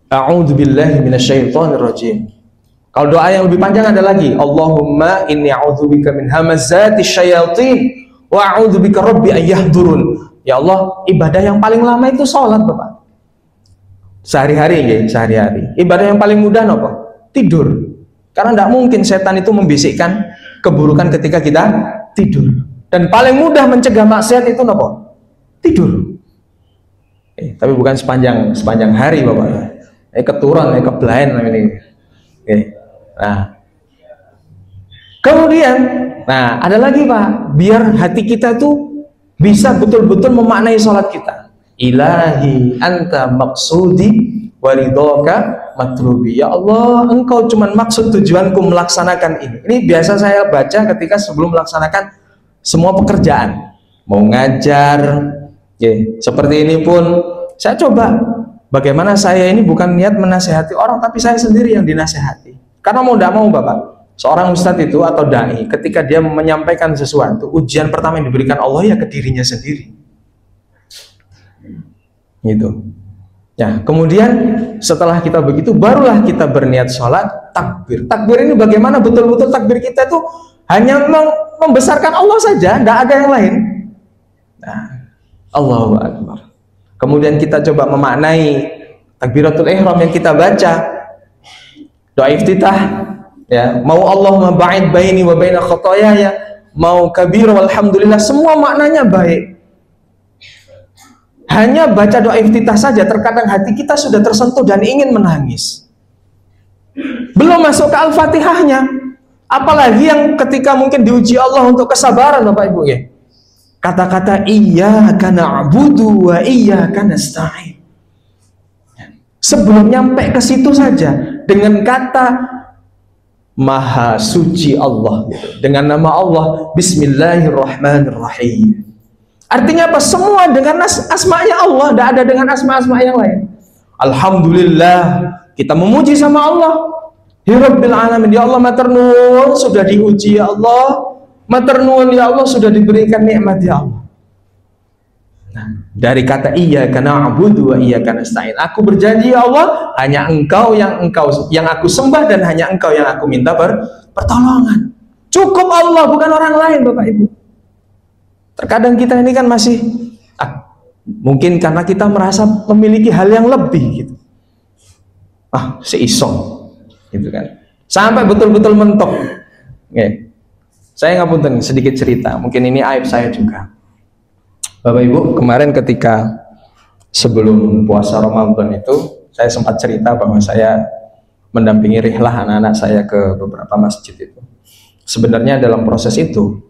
A'udzubillahi minasyaitonirrajim. Kalau doa yang lebih panjang ada lagi, Allahumma inni a'udzubika min hamazati syayatin wa a'udzubika rabbi an yahdurun. Ya Allah, ibadah yang paling lama itu sholat, Bapak. Sehari-hari, sehari-hari. Ibadah yang paling mudah apa? Tidur. Karena tidak mungkin setan itu membisikkan keburukan ketika kita tidur. Dan paling mudah mencegah maksiat itu apa? Tidur. Tapi bukan sepanjang hari, Bapak. Keturun, kebelain ini. Nah, kemudian, ada lagi, Pak, biar hati kita tuh bisa betul-betul memaknai sholat kita. Ilahi anta maksudi waridhoka matlubi. Ya Allah, engkau cuman maksud tujuanku melaksanakan ini. Ini biasa saya baca ketika sebelum melaksanakan semua pekerjaan. Mau ngajar, seperti ini pun saya coba Bagaimana saya ini bukan niat menasehati orang, tapi saya sendiri yang dinasehati. Karena mau tidak mau Bapak, seorang ustadz itu atau dai, ketika dia menyampaikan sesuatu, ujian pertama yang diberikan Allah ya ke dirinya sendiri. Gitu. Ya, kemudian setelah kita begitu, barulah kita berniat sholat, takbir. Takbir ini bagaimana betul-betul takbir kita itu hanya membesarkan Allah saja, tidak ada yang lain. Nah, Allahu Akbar. Kemudian kita coba memaknai takbiratul ihram yang kita baca, doa iftitah, ya, mau Allahumma ba'id baini wa baina khotoyaya, mau kabir walhamdulillah, semua maknanya baik. Hanya baca doa iftitah saja terkadang hati kita sudah tersentuh dan ingin menangis. Belum masuk ke Al-Fatihahnya, apalagi yang ketika mungkin diuji Allah untuk kesabaran Bapak Ibu ya. Kata-kata iyyaka na'budu wa iyyaka nasta'in. Sebelum nyampe ke situ saja dengan kata Maha Suci Allah, dengan nama Allah Bismillahirrahmanirrahim. Artinya apa? Semua dengan asma'nya Allah, tidak ada dengan asma-asma yang lain. Alhamdulillah, kita memuji sama Allah. Hirabbil alamin, ya Allah maternuun, sudah diuji ya Allah. Maternuun ya Allah, sudah diberikan nikmat ya Allah. Nah, dari kata iyyaka na'budu wa iyyaka nasta'in, aku berjanji ya Allah, hanya engkau yang aku sembah dan hanya engkau yang aku minta pertolongan. Cukup Allah, bukan orang lain Bapak Ibu. Terkadang kita ini kan masih mungkin karena kita merasa memiliki hal yang lebih gitu. Seisong gitu kan. Sampai betul-betul mentok. Oke. Saya ngapunten sedikit cerita, mungkin ini aib saya juga. Bapak Ibu, kemarin ketika sebelum puasa Ramadan itu, saya sempat cerita bahwa saya mendampingi rihlah anak-anak saya ke beberapa masjid itu. Sebenarnya dalam proses itu,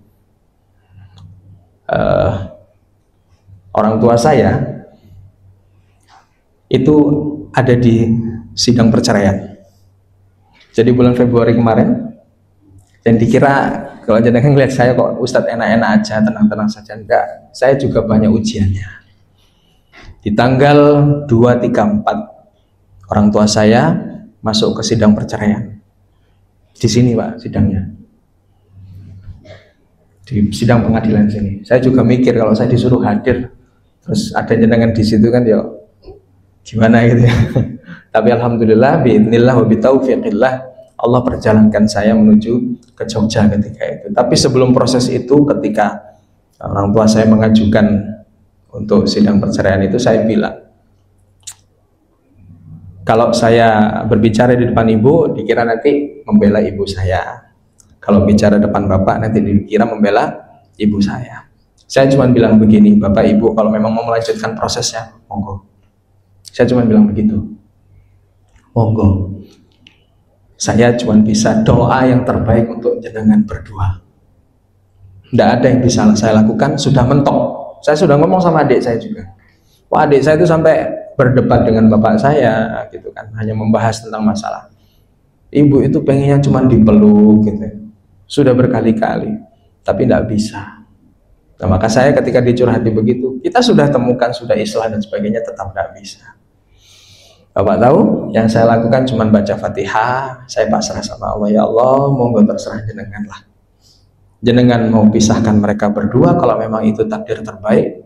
orang tua saya itu ada di sidang perceraian. Jadi bulan Februari kemarin, dan dikira kalau jenengan ngeliat saya kok Ustadz enak-enak aja, tenang-tenang saja, enggak, saya juga banyak ujiannya. Di tanggal 2, 3, 4 orang tua saya masuk ke sidang perceraian. Di sini Pak sidangnya, di sidang pengadilan sini. Saya juga mikir kalau saya disuruh hadir terus ada jenengan di situ kan ya gimana gitu ya. Tapi alhamdulillah biidznillah wa bitaufiqillah Allah perjalankan saya menuju ke Jogja ketika itu. Tapi sebelum proses itu, ketika orang tua saya mengajukan untuk sidang perceraian itu, saya bilang kalau saya berbicara di depan ibu dikira nanti membela ibu saya, kalau bicara depan bapak nanti dikira membela ibu saya. Saya cuma bilang begini, bapak ibu kalau memang mau melanjutkan prosesnya monggo. Saya cuma bilang begitu, monggo. Saya cuma bisa doa yang terbaik untuk jenengan berdua. Tidak ada yang bisa saya lakukan, sudah mentok. Saya sudah ngomong sama adik saya juga. Wah, adik saya itu sampai berdebat dengan bapak saya gitu kan, hanya membahas tentang masalah. Ibu itu pengennya cuma dipeluk gitu. Sudah berkali-kali, tapi tidak bisa. Nah, maka saya ketika dicurhati begitu, kita sudah temukan, sudah islah dan sebagainya, tetap tidak bisa. Bapak tahu, yang saya lakukan cuma baca Fatihah, saya pasrah sama Allah, ya Allah, monggo terserah jenengan lah. Jenengan mau pisahkan mereka berdua, kalau memang itu takdir terbaik,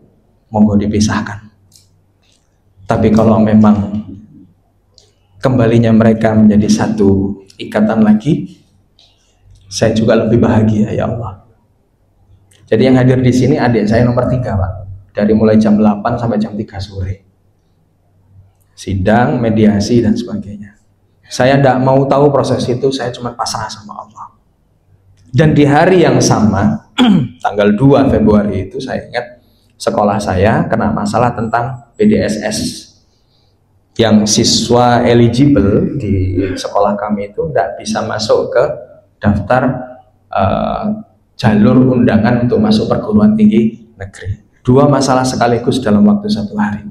monggo dipisahkan. Tapi kalau memang kembalinya mereka menjadi satu ikatan lagi, saya juga lebih bahagia ya Allah. Jadi yang hadir di sini adik saya nomor 3 Pak, dari mulai jam 8 sampai jam 3 sore. Sidang, mediasi dan sebagainya. Saya tidak mau tahu proses itu, saya cuma pasrah sama Allah. Dan di hari yang sama, tanggal 2 Februari itu saya ingat sekolah saya kena masalah tentang PDSS. Yang siswa eligible di sekolah kami itu tidak bisa masuk ke daftar jalur undangan untuk masuk perguruan tinggi negeri. 2 masalah sekaligus dalam waktu 1 hari.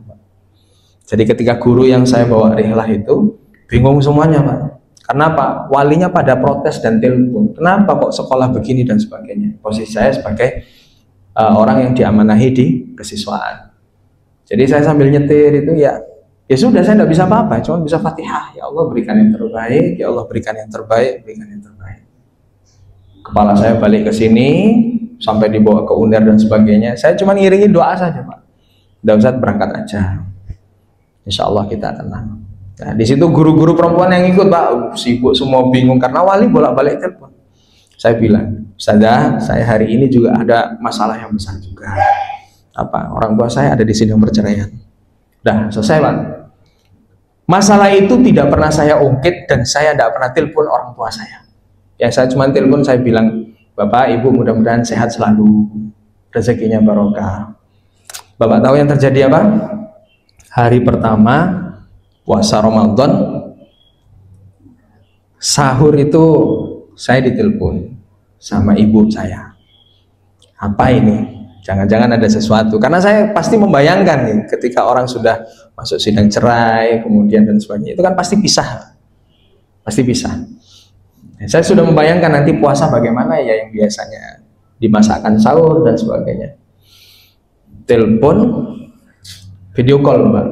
Jadi ketika guru yang saya bawa rihlah itu bingung semuanya Pak. Kenapa? Walinya pada protes dan telepon. Kenapa kok sekolah begini dan sebagainya. Posisi saya sebagai orang yang diamanahi di kesiswaan. Jadi saya sambil nyetir itu ya Ya sudah, saya tidak bisa apa-apa, cuma bisa Fatihah. Ya Allah berikan yang terbaik, ya Allah berikan yang terbaik, berikan yang terbaik. Kepala saya balik ke sini, sampai dibawa ke UNER dan sebagainya. Saya cuma ngiringi doa saja, Pak. Udah Ustaz, berangkat aja. Insya Allah kita tenang. Nah, di situ guru-guru perempuan yang ikut, Pak, sibuk semua, bingung karena wali bolak-balik telepon. Saya bilang, Ustazah, saya hari ini juga ada masalah yang besar juga. Apa? Orang tua saya ada di sidang perceraian. Dah selesai, Pak. Masalah itu tidak pernah saya ungkit dan saya tidak pernah telepon orang tua saya. Ya saya cuma telepon, saya bilang, Bapak, Ibu mudah-mudahan sehat selalu, rezekinya barokah. Bapak tahu yang terjadi apa? Hari pertama puasa Ramadan, sahur itu saya ditelepon sama ibu saya. Apa ini? Jangan-jangan ada sesuatu, karena saya pasti membayangkan nih, ketika orang sudah masuk sidang cerai, kemudian dan sebagainya, itu kan pasti pisah, pasti pisah. Saya sudah membayangkan nanti puasa bagaimana ya, yang biasanya dimasakkan sahur dan sebagainya. Telepon, video call, Mbak.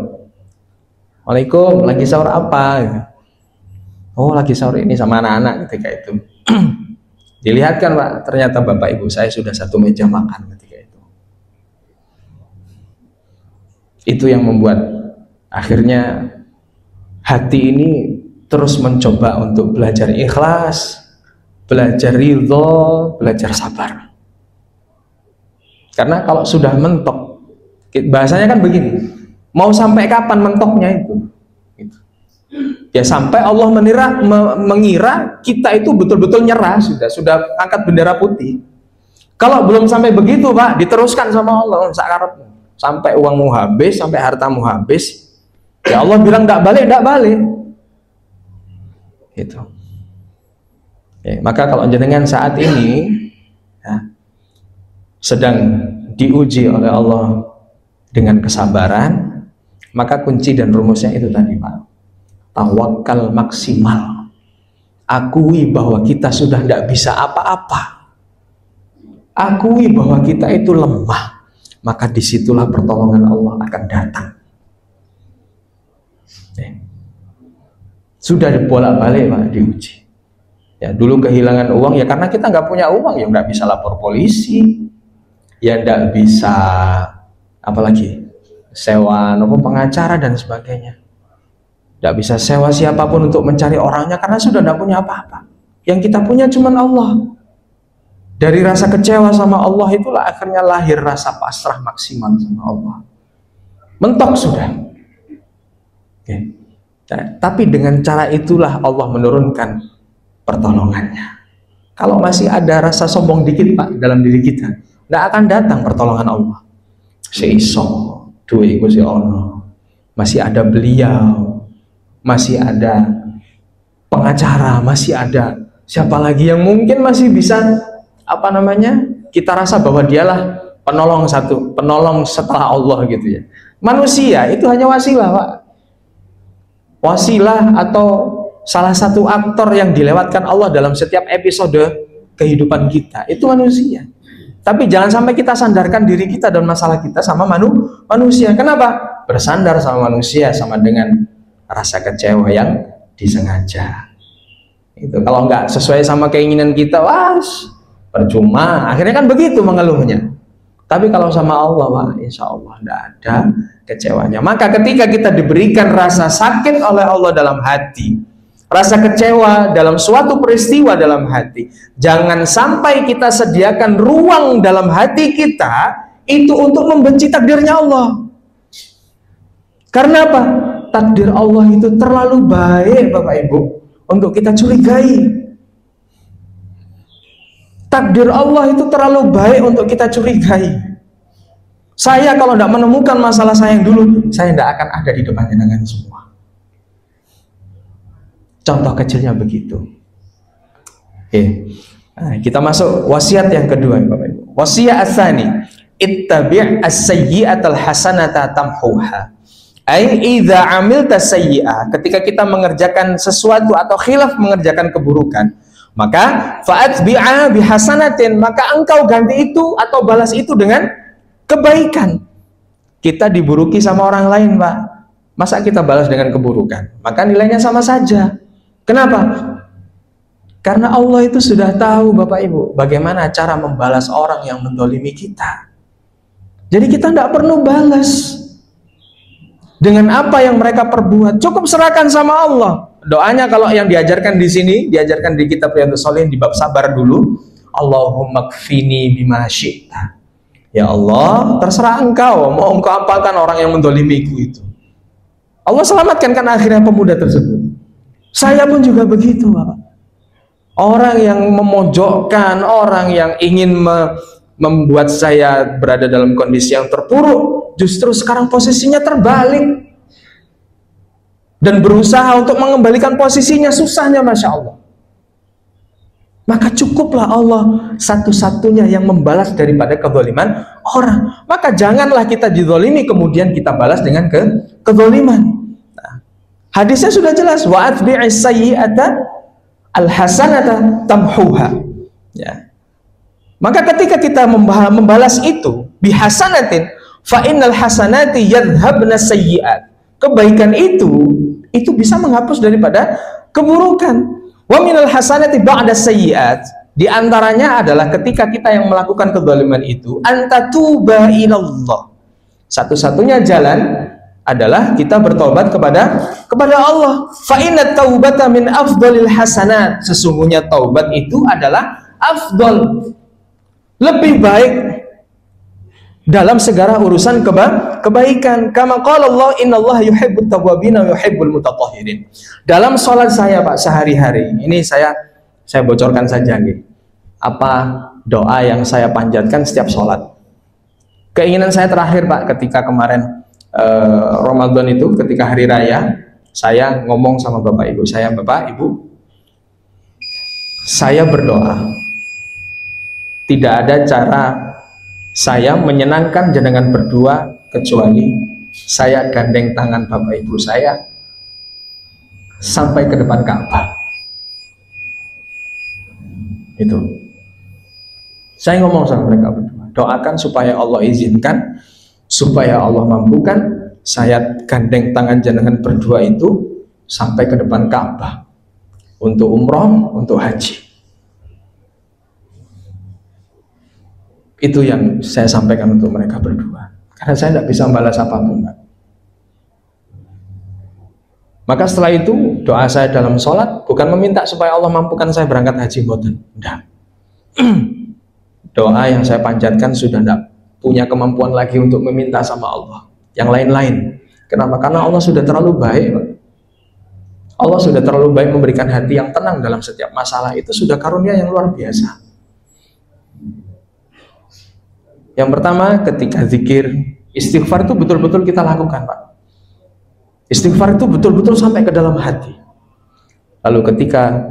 Waalaikumsalam, lagi sahur apa? Oh, lagi sahur ini sama anak-anak ketika itu. Dilihatkan, Pak, ternyata bapak ibu saya sudah satu meja makan ketika itu. Itu yang membuat akhirnya hati ini terus mencoba untuk belajar ikhlas, belajar ridho, belajar sabar. Karena kalau sudah mentok, bahasanya kan begini, mau sampai kapan mentoknya itu? Ya sampai Allah mengira kita itu betul-betul nyerah, sudah angkat bendera putih. Kalau belum sampai begitu, Pak, diteruskan sama Allah sampai uangmu habis, sampai hartamu habis. Ya Allah bilang tidak balik, tidak balik. Gitu. Ya, maka kalau jenengan saat ini ya, sedang diuji oleh Allah dengan kesabaran, maka kunci dan rumusnya itu tadi, Pak. Tawakal maksimal. Akui bahwa kita sudah tidak bisa apa-apa. Akui bahwa kita itu lemah. Maka disitulah pertolongan Allah akan datang. Ya. Sudah dibolak-balik, Pak, diuji. Ya, dulu kehilangan uang ya karena kita nggak punya uang, ya nggak bisa lapor polisi, ya nggak bisa apalagi sewa pengacara dan sebagainya. Nggak bisa sewa siapapun untuk mencari orangnya karena sudah nggak punya apa-apa. Yang kita punya cuma Allah. Dari rasa kecewa sama Allah itulah akhirnya lahir rasa pasrah maksimal sama Allah. Mentok sudah. Oke. Nah, tapi dengan cara itulah Allah menurunkan pertolongannya. Kalau masih ada rasa sombong dikit, Pak, dalam diri kita, nggak akan datang pertolongan Allah. Seiso, duwe iku si ono. Masih ada beliau, masih ada pengacara, masih ada siapa lagi yang mungkin masih bisa kita rasa bahwa dialah penolong setelah Allah gitu ya. Manusia itu hanya wasilah, Pak. Wasilah atau salah satu aktor yang dilewatkan Allah dalam setiap episode kehidupan kita. Itu manusia. Tapi jangan sampai kita sandarkan diri kita dan masalah kita sama manusia. Kenapa? Bersandar sama manusia sama dengan rasa kecewa yang disengaja. Itu kalau nggak sesuai sama keinginan kita, percuma. Akhirnya kan begitu mengeluhnya. Tapi kalau sama Allah, Pak, insya Allah tidak ada kecewanya. Maka ketika kita diberikan rasa sakit oleh Allah dalam hati, rasa kecewa dalam suatu peristiwa dalam hati, jangan sampai kita sediakan ruang dalam hati kita itu untuk membenci takdirnya Allah. Karena apa? Takdir Allah itu terlalu baik, Bapak Ibu, untuk kita curigai. Takdir Allah itu terlalu baik untuk kita curigai. Saya kalau tidak menemukan masalah saya yang dulu, saya tidak akan ada di depan jenengan semua. Contoh kecilnya begitu. Oke. Nah, kita masuk wasiat yang kedua, Bapak Ibu. Wasiat asani, ittabi' as-sayyi'atal hasanata tamhuha. Ai idza 'amilta sayyi'ah, ketika kita mengerjakan sesuatu atau khilaf mengerjakan keburukan, maka fa'atbi'a bihasanatin, maka engkau ganti itu atau balas itu dengan kebaikan. Kita diburuki sama orang lain, Pak, Masa kita balas dengan keburukan? Maka nilainya sama saja. Kenapa? Karena Allah itu sudah tahu Bapak Ibu bagaimana cara membalas orang yang mendolimi kita. Jadi kita tidak perlu balas dengan apa yang mereka perbuat. Cukup serahkan sama Allah. Doanya kalau yang diajarkan di sini, diajarkan di kitab Riyadhus Shalihin di bab sabar dulu. Allahumma kfini bima syi'ta. Ya Allah, terserah engkau, mau engkau apakan orang yang mendolimiku itu. Allah selamatkan kan akhirnya pemuda tersebut. Saya pun juga begitu, Bapak. Orang yang memojokkan, orang yang ingin membuat saya berada dalam kondisi yang terpuruk, justru sekarang posisinya terbalik. Dan berusaha untuk mengembalikan posisinya, susahnya Masya Allah. Maka cukuplah Allah satu-satunya yang membalas daripada kezaliman orang. Maka janganlah kita dizalimi kemudian kita balas dengan kezaliman. Nah, hadisnya sudah jelas, wa atbi'is sayyi'ata al-hasanata tamhuha. Ya. Maka ketika kita membalas itu bihasanatin, fa innal hasanati yadhhabna sayyi'at. Kebaikan itu bisa menghapus daripada keburukan. Wa minal hasanati ba'da sayyi'at, di antaranya adalah ketika kita yang melakukan kezaliman itu antatuba ilallah. Satu-satunya jalan adalah kita bertobat kepada Allah. Fa inna taubata min afdalil hasanat. Sesungguhnya taubat itu adalah afdal, lebih baik dalam segala urusan kebaikan. Kama qala Allah, innallaha yuhibbut tawwabina wa yuhibbul mutatahhirin. Dalam sholat saya Pak sehari-hari, ini saya bocorkan saja nih. Apa doa yang saya panjatkan setiap sholat. Keinginan saya terakhir Pak ketika kemarin Ramadan itu, ketika hari raya, saya ngomong sama Bapak Ibu saya, Bapak Ibu, saya berdoa tidak ada cara saya menyenangkan jenengan berdua kecuali saya gandeng tangan Bapak Ibu saya sampai ke depan Ka'bah. Itu saya ngomong sama mereka berdua, doakan supaya Allah izinkan, supaya Allah mampukan saya gandeng tangan jenengan berdua itu sampai ke depan Ka'bah untuk umroh, untuk haji. Itu yang saya sampaikan untuk mereka berdua, karena saya tidak bisa membalas apapun, Pak. Maka setelah itu doa saya dalam sholat bukan meminta supaya Allah mampukan saya berangkat haji, boten, tidak. Doa yang saya panjatkan sudah tidak punya kemampuan lagi untuk meminta sama Allah yang lain-lain. Kenapa? Karena Allah sudah terlalu baik, Pak. Allah sudah terlalu baik memberikan hati yang tenang dalam setiap masalah. Itu sudah karunia yang luar biasa. Yang pertama, ketika zikir, istighfar itu betul-betul kita lakukan, Pak. Istighfar itu betul-betul sampai ke dalam hati. Lalu ketika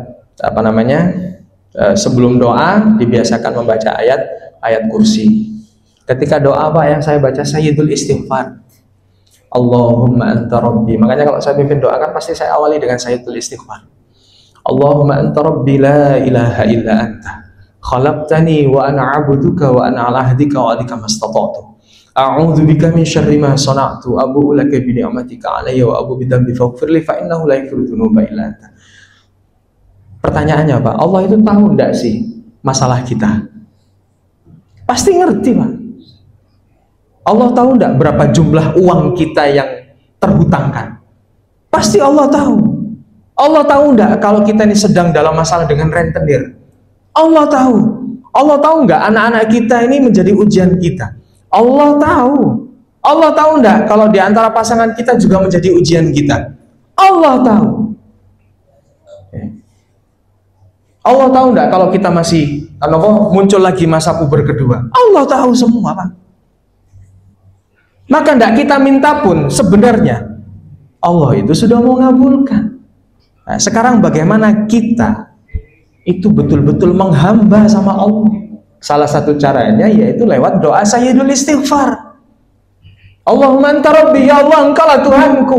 sebelum doa dibiasakan membaca ayat kursi. Ketika doa Pak yang saya baca sayyidul istighfar, Allahumma anta rabbi. Makanya kalau saya pimpin doa kan pasti saya awali dengan sayyidul istighfar. Allahumma anta rabbi la ilaha illa anta khalaqtani wa ana abduka wa ana ala ahdika wa adika mastata'tu a'udzu bika min syarri ma sana'tu abu'u laka bi ni'matika 'alayya wa abu'u bi dhanbi faghfirli fa innahu la yaghfiru dzunuba illa anta. Pertanyaannya Pak, Allah itu tahu enggak sih masalah kita? Pasti ngerti Pak. Allah tahu enggak berapa jumlah uang kita yang terhutangkan? Pasti Allah tahu. Allah tahu enggak kalau kita ini sedang dalam masalah dengan rentenir? Allah tahu. Allah tahu enggak anak-anak kita ini menjadi ujian kita? Allah tahu. Allah tahu enggak kalau di antara pasangan kita juga menjadi ujian kita? Allah tahu. Allah tahu enggak kalau kita masih muncul lagi masa puber kedua? Allah tahu semua, Pak. Maka enggak kita minta pun sebenarnya Allah itu sudah mau ngabulkan. Nah, sekarang bagaimana kita itu betul-betul menghamba sama Allah? Salah satu caranya yaitu lewat doa sayyidul istighfar. Allahumma anta rabbi, ya Allah engkau lah Tuhanku,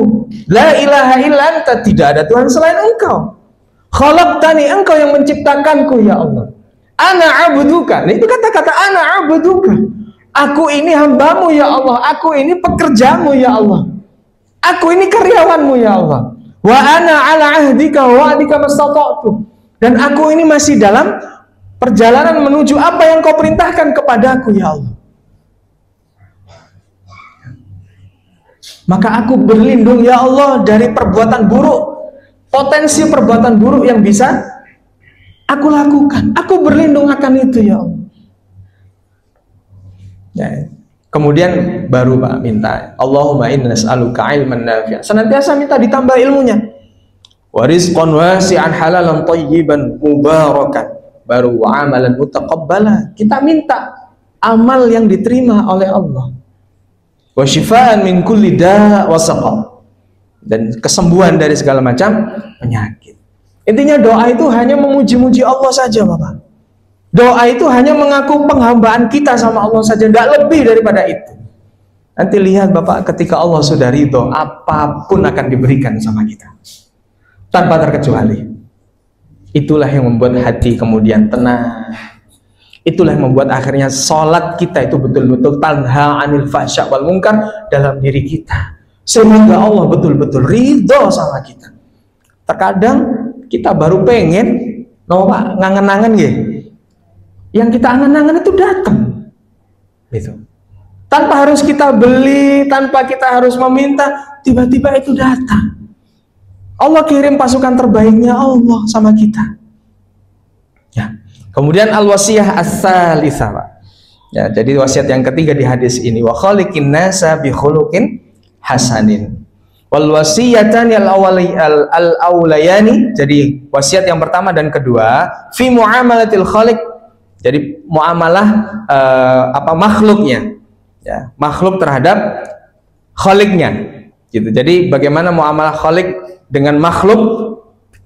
la ilaha illa anta, tidak ada Tuhan selain engkau, khalaqtani, engkau yang menciptakanku ya Allah, ana abduka. Nah, itu kata-kata ana abduka, aku ini hambamu ya Allah, aku ini pekerjamu ya Allah. Aku ini karyawanmu ya Allah. Wa ana ala ahdika wa wa'dika mastata'tu. Dan aku ini masih dalam perjalanan menuju apa yang kau perintahkan kepadaku ya Allah. Maka aku berlindung ya Allah dari perbuatan buruk, potensi perbuatan buruk yang bisa aku lakukan. Aku berlindung akan itu ya Allah. Ya. Kemudian baru Pak minta, Allahumma inna nas'aluka ilman nafi'a. Senantiasa minta ditambah ilmunya. Wa rizqan wasi'an halalan thayyiban mubarakan. Baru wa amalan mutaqabbala. Kita minta amal yang diterima oleh Allah. Wa syifaan min kulli da' wa saqam. Dan kesembuhan dari segala macam penyakit. Intinya doa itu hanya memuji-muji Allah saja, Bapak. Doa itu hanya mengaku penghambaan kita sama Allah saja, tidak lebih daripada itu. Nanti lihat Bapak, ketika Allah sudah ridho, apapun akan diberikan sama kita tanpa terkecuali. Itulah yang membuat hati kemudian tenang. Itulah yang membuat akhirnya sholat kita itu betul-betul tanha anil fahsya wal munkar dalam diri kita, sehingga Allah betul-betul ridho sama kita. Terkadang kita baru pengen Pak, ngangen-ngangen ya, yang kita angan-angan itu datang gitu. Tanpa harus kita beli, tanpa kita harus meminta, tiba-tiba itu datang. Allah kirim pasukan terbaiknya Allah sama kita. Ya. Kemudian al-wasiyah as-salitsah, Pak. Ya, jadi wasiat yang ketiga di hadis ini, wa khaliqin nasa bi khuluqin hasanin. Wal wasiyatan al-awlayani, jadi wasiat yang pertama dan kedua fi muamalatil khaliq. Jadi muamalah makhluknya, ya, makhluk terhadap khaliknya, gitu. Jadi bagaimana muamalah khalik dengan makhluk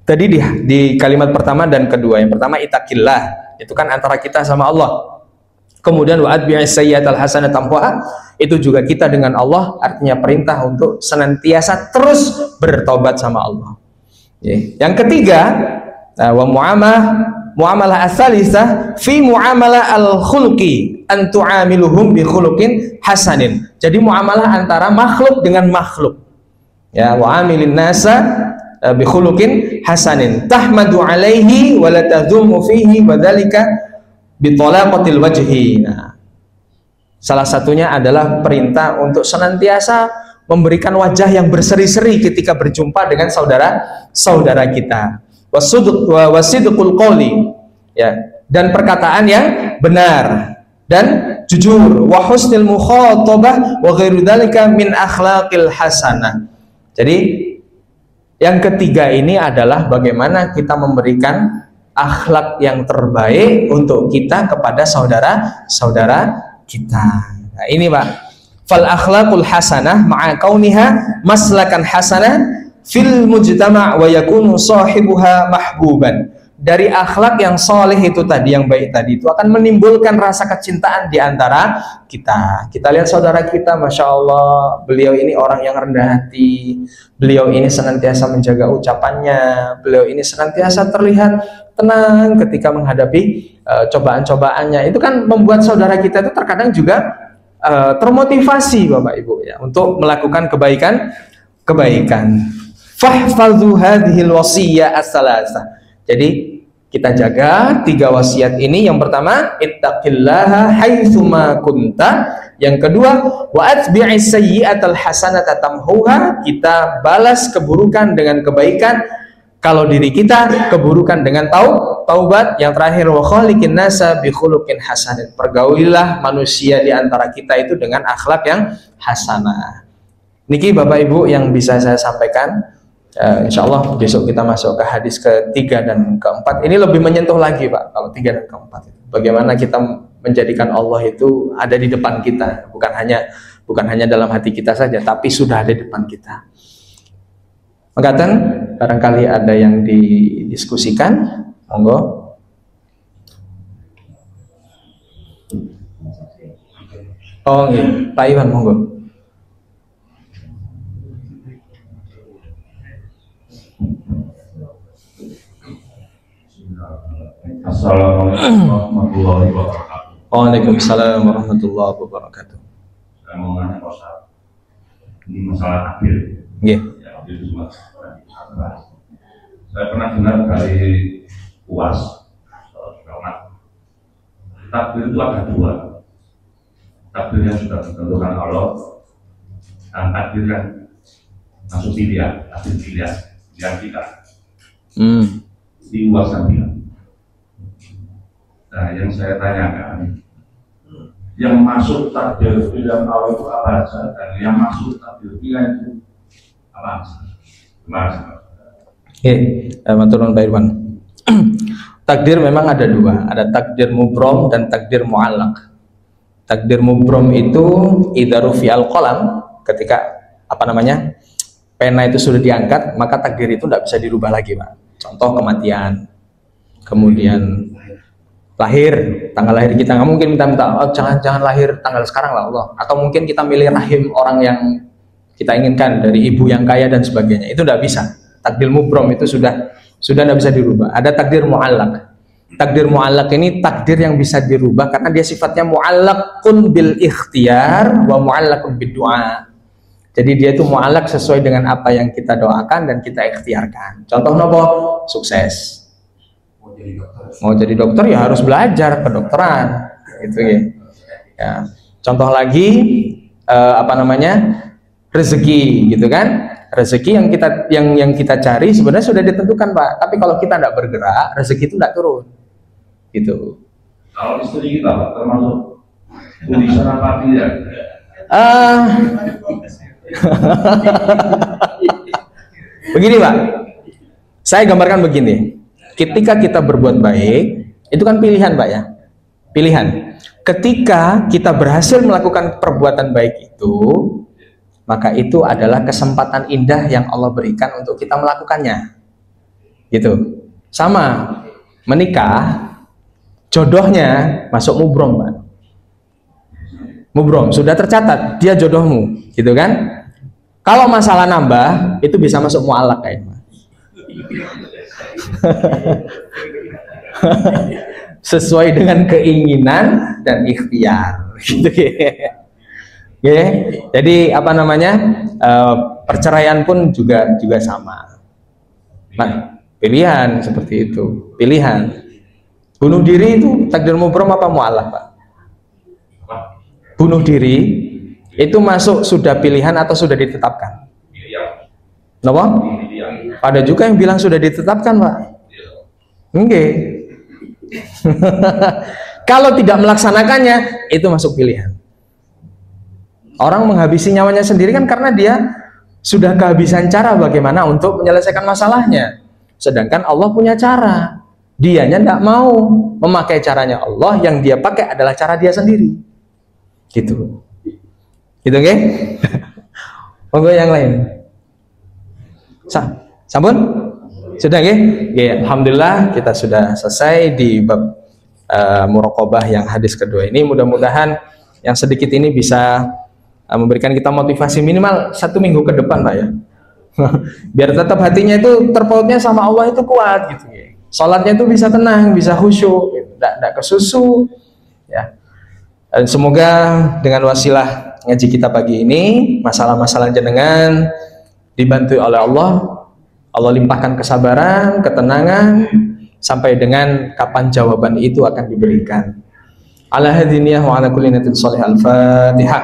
tadi di kalimat pertama dan kedua. Yang pertama ittaqillah, itu kan antara kita sama Allah. Kemudian wa atbi'is sayyi'atal hasanata tamhuha, itu juga kita dengan Allah, artinya perintah untuk senantiasa terus bertobat sama Allah. Yang ketiga, wa muamalah as-salisah fi muamalah al-khulqi an tu'amiluhum bi khuluqin hasanin. Jadi muamalah antara makhluk dengan makhluk. Ya, wa amilin nasa bi khuluqin hasanin tahmadu alaihi wa la tadhummu fihi wa dzalika bi talaqatil wajhi. Nah, salah satunya adalah perintah untuk senantiasa memberikan wajah yang berseri-seri ketika berjumpa dengan saudara kita. Wasidqul qawli, ya, dan perkataan yang benar dan jujur, wa husnil mukhatabah wa ghairu dzalika min akhlaqil hasanah. Jadi yang ketiga ini adalah bagaimana kita memberikan akhlak yang terbaik untuk kita kepada saudara-saudara kita. Nah, ini Pak, fal akhlaqul hasanah ma'a kauniha maslakan hasanah fil mujtama' wa yakunu sahibuha mahbuban. Dari akhlak yang soleh itu tadi, yang baik tadi, itu akan menimbulkan rasa kecintaan di antara kita. Kita lihat saudara kita, Masya Allah, beliau ini orang yang rendah hati, beliau ini senantiasa menjaga ucapannya, beliau ini senantiasa terlihat tenang ketika menghadapi cobaan-cobaannya. Itu kan membuat saudara kita itu terkadang juga termotivasi Bapak Ibu, ya, untuk melakukan kebaikan. Fahfadhu hadhil wasiyah as-salasah. Jadi kita jaga tiga wasiat ini. Yang pertama, ittaqillaha haitsuma kunta. Yang kedua, wa atbi'is sayyi'atal hasanata tamhuha. Kita balas keburukan dengan kebaikan. Kalau diri kita, keburukan dengan taubat. Yang terakhir, wa khaliqin nasa bi khuluqin hasanin. Pergaulilah manusia di antara kita itu dengan akhlak yang hasanah. Niki Bapak Ibu yang bisa saya sampaikan. Insya Allah besok kita masuk ke hadis ketiga dan keempat. Ini lebih menyentuh lagi Pak, kalau tiga dan keempat. Bagaimana kita menjadikan Allah itu ada di depan kita, bukan hanya dalam hati kita saja, tapi sudah ada di depan kita. Mengatakan barangkali ada yang didiskusikan, monggo. Oh, iya. Pak Iwan, monggo. Assalamualaikum warahmatullahi wabarakatuh. Waalaikumsalam warahmatullahi wabarakatuh. Saya mau nanya Pak Ustaz, ini masalah takbir. Nggih. Ya, itu cuma saya pernah dengar dari UAS, takdir itu ada dua. Takdir yang sudah ditentukan Allah dan takdir yang masuk pilihan, takdir pilihan kita. Di UAS kan bilang. Nah, yang saya tanyakan, yang masuk takdir pilihan Allah itu apa saja, dan yang masuk takdir pilihan itu apa saja? Gimana? Matur nuwun Pak Irwan. Takdir memang ada dua, ada takdir mubrom dan takdir mu'allaq. Takdir mubrom itu idza rufi'al qalam, ketika pena itu sudah diangkat, maka takdir itu tidak bisa dirubah lagi, Pak. Contoh kematian, kemudian lahir, tanggal lahir kita nggak mungkin minta jangan lahir tanggal sekarang lah Allah, atau mungkin kita milih rahim orang yang kita inginkan dari ibu yang kaya dan sebagainya, itu tidak bisa. Takdir mubrom itu sudah tidak bisa dirubah. Ada takdir mu'allaq. Takdir mu'allaq ini takdir yang bisa dirubah karena dia sifatnya mu'allaqun bil ikhtiyar wa mu'allaqun bid du'a. Jadi dia itu mu'allaq sesuai dengan apa yang kita doakan dan kita ikhtiarkan. Contoh nopo? Sukses. Mau jadi dokter ya harus belajar kedokteran, gitu ya. Contoh lagi rezeki, gitu kan? Rezeki yang kita cari sebenarnya sudah ditentukan, Pak. Tapi kalau kita tidak bergerak, rezeki itu tidak turun, gitu. Kalau istri kita termasuk tulisan apa tidak? Begini, Pak. Saya gambarkan begini. Ketika kita berbuat baik, itu kan pilihan, Pak ya. Pilihan. Ketika kita berhasil melakukan perbuatan baik itu, maka itu adalah kesempatan indah yang Allah berikan untuk kita melakukannya, gitu. Sama menikah, jodohnya masuk mubrom, Pak. Mubrom sudah tercatat dia jodohmu, gitu kan? Kalau masalah nambah itu bisa masuk mu'allaq kayaknya. Sesuai dengan keinginan dan ikhtiar, gitu ya. Jadi perceraian pun juga sama. Nah, pilihan seperti itu, pilihan. Bunuh diri itu takdir mubrom apa mu'allaq, Pak? Bunuh diri itu masuk sudah pilihan atau sudah ditetapkan? Kenapa? Ada juga yang bilang sudah ditetapkan, Pak. Enggak. Kalau tidak melaksanakannya itu masuk pilihan. Orang menghabisi nyawanya sendiri kan karena dia sudah kehabisan cara bagaimana untuk menyelesaikan masalahnya. Sedangkan Allah punya cara. Dianya tidak mau memakai caranya Allah, yang dia pakai adalah cara dia sendiri. Gitu. Gitu, oke? Monggo yang lain. Sampun? Sudah, oke? Alhamdulillah kita sudah selesai di bab muraqabah yang hadis kedua ini. Mudah-mudahan yang sedikit ini bisa memberikan kita motivasi minimal 1 minggu ke depan, Pak ya. Biar tetap hatinya itu terpautnya sama Allah itu kuat, gitu ya. Salatnya itu bisa tenang, bisa khusyuk, tidak kesusu, ya. Dan semoga dengan wasilah ngaji kita pagi ini, masalah-masalah jenengan dibantu oleh Allah. Allah limpahkan kesabaran, ketenangan, sampai dengan kapan jawaban itu akan diberikan. Ala hadiniyah wa ala kulli niyatin shalih. Al-Fatihah.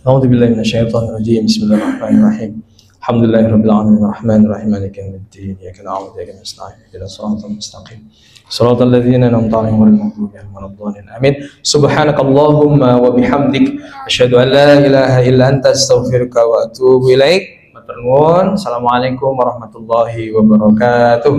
A'udzubillahi minasyaitonir rajim. Bismillahirrahmanirrahim. Alhamdulillahirabbil alamin arrahmanir rahim maliki yaumiddin. Iyyaka na'budu wa iyyaka nasta'in. Ihdinas siratal mustaqim. Shiratal ladzina an'amta 'alaihim ghairil maghdubi 'alaihim waladdallin. Amin. Subhanakallahumma wa bihamdik asyhadu an la ilaha illa anta astaghfiruka wa atubu ilaik. Assalamualaikum warahmatullahi wabarakatuh.